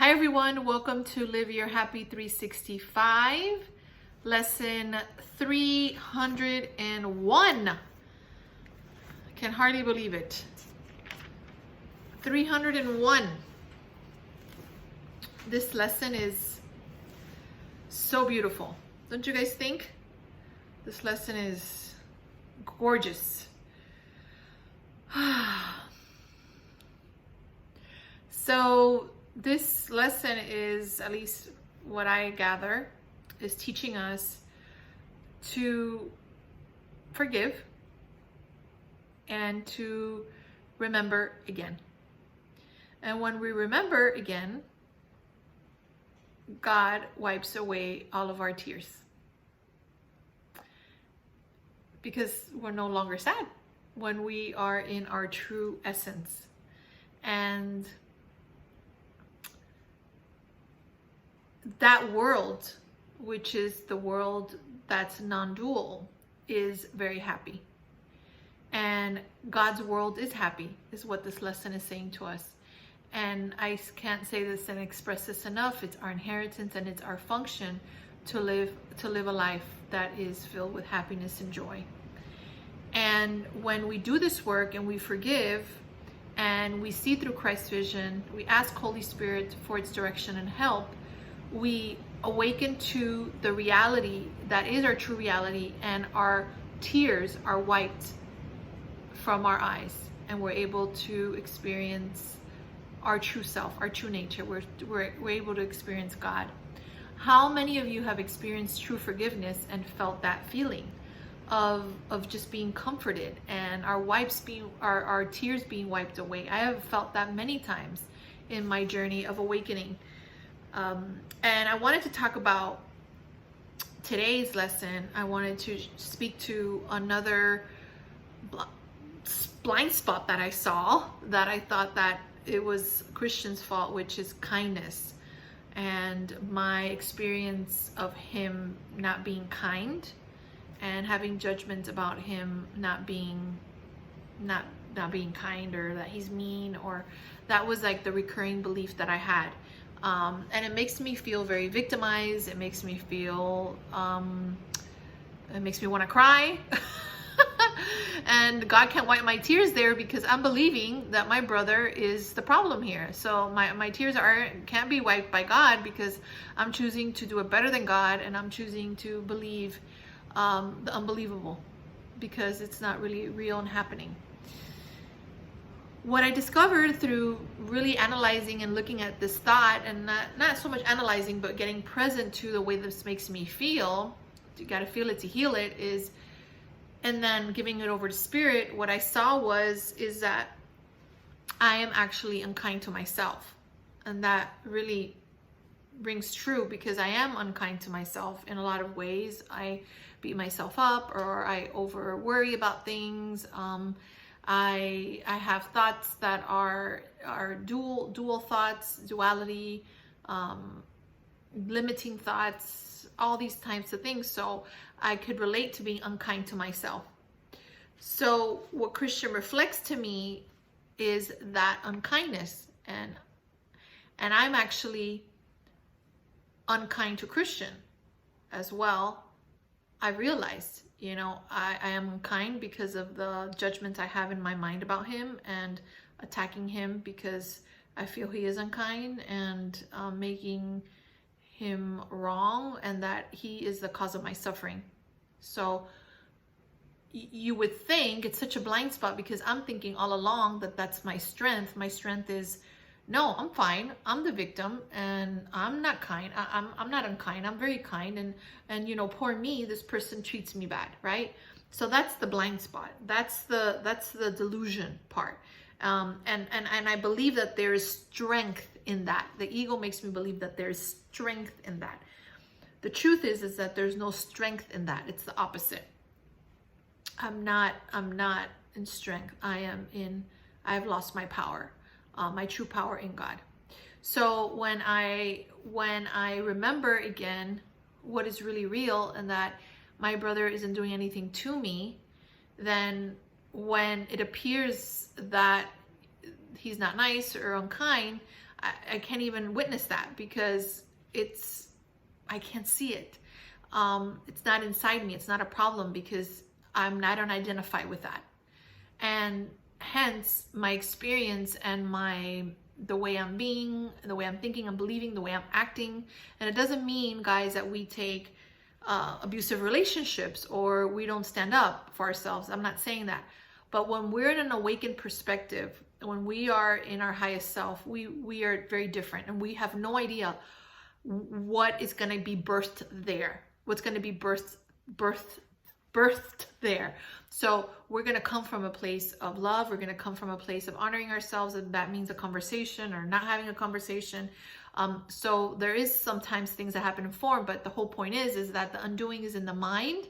Hi everyone, welcome to Live Your Happy 365, lesson 301. I can hardly believe it. 301. This lesson is so beautiful. Don't you guys think? This lesson is gorgeous. So this lesson is, at least what I gather, is teaching us to forgive and to remember again. And when we remember again, God wipes away all of our tears. Because we're no longer sad when we are in our true essence. And that world, which is the world that's non-dual, is very happy. And God's world is happy, is what this lesson is saying to us. And I can't say this and express this enough. It's our inheritance and it's our function to live a life that is filled with happiness and joy. And when we do this work and we forgive and we see through Christ's vision, we ask Holy Spirit for its direction and help, we awaken to the reality that is our true reality, and our tears are wiped from our eyes, and we're able to experience our true self, our true nature. We're able to experience God. How many of you have experienced true forgiveness and felt that feeling of just being comforted and our tears being wiped away? I have felt that many times in my journey of awakening. And I wanted to talk about today's lesson. I wanted to speak to another blind spot that I saw, that I thought that it was Christian's fault, which is kindness, and my experience of him not being kind and having judgments about him not being kind, or that he's mean, or that was like the recurring belief that I had. And it makes me feel very victimized. It makes me feel, it makes me want to cry. And God can't wipe my tears there because I'm believing that my brother is the problem here. So my tears can't be wiped by God because I'm choosing to do it better than God, and I'm choosing to believe the unbelievable because it's not really real and happening. What I discovered through really analyzing and looking at this thought, and not so much analyzing, but getting present to the way this makes me feel, you got to feel it to heal it, and then giving it over to Spirit, what I saw is that I am actually unkind to myself. And that really rings true because I am unkind to myself in a lot of ways. I beat myself up, or I over worry about things. I have thoughts that are dual thoughts, duality, limiting thoughts, all these types of things. So I could relate to being unkind to myself. So what Christian reflects to me is that unkindness, and I'm actually unkind to Christian as well. I realized, I am unkind because of the judgment I have in my mind about him, and attacking him because I feel he is unkind, and making him wrong, and that he is the cause of my suffering. So you would think it's such a blind spot because I'm thinking all along that that's my strength. My strength is, no, I'm fine. I'm the victim, and I'm not kind. I'm not unkind. I'm very kind, and poor me. This person treats me bad, right? So that's the blind spot. That's the delusion part. And I believe that there is strength in that. The ego makes me believe that there's strength in that. The truth is that there's no strength in that. It's the opposite. I'm not in strength. I've lost my power. My true power in God. So when I remember again what is really real, and that my brother isn't doing anything to me, then when it appears that he's not nice or unkind, I can't even witness that because I can't see it. It's not inside me. It's not a problem because I don't identify with that. And hence my experience and the way I'm being, the way I'm thinking, I'm believing, the way I'm acting. And it doesn't mean, guys, that we take abusive relationships or we don't stand up for ourselves. I'm not saying that. But when we're in an awakened perspective, when we are in our highest self, we are very different, and we have no idea what is going to be birthed there, what's going to be birthed there. So we're going to come from a place of love. We're going to come from a place of honoring ourselves, and that means a conversation or not having a conversation. So there is sometimes things that happen in form, but the whole point is that the undoing is in the mind,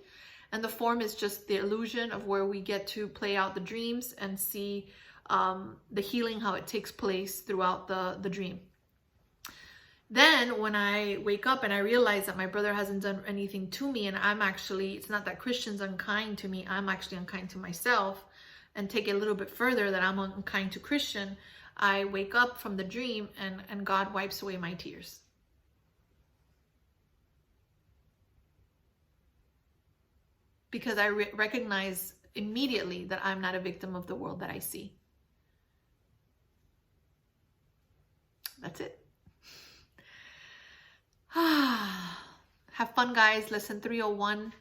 and the form is just the illusion of where we get to play out the dreams and see the healing, how it takes place throughout the dream. Then when I wake up and I realize that my brother hasn't done anything to me, and it's not that Christian's unkind to me, I'm actually unkind to myself, and take it a little bit further that I'm unkind to Christian, I wake up from the dream and God wipes away my tears. Because I recognize immediately that I'm not a victim of the world that I see. That's it. Have fun, guys. Lesson 301.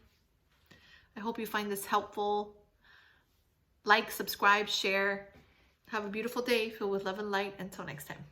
I hope you find this helpful. Like, subscribe, share. Have a beautiful day filled with love and light. Until next time.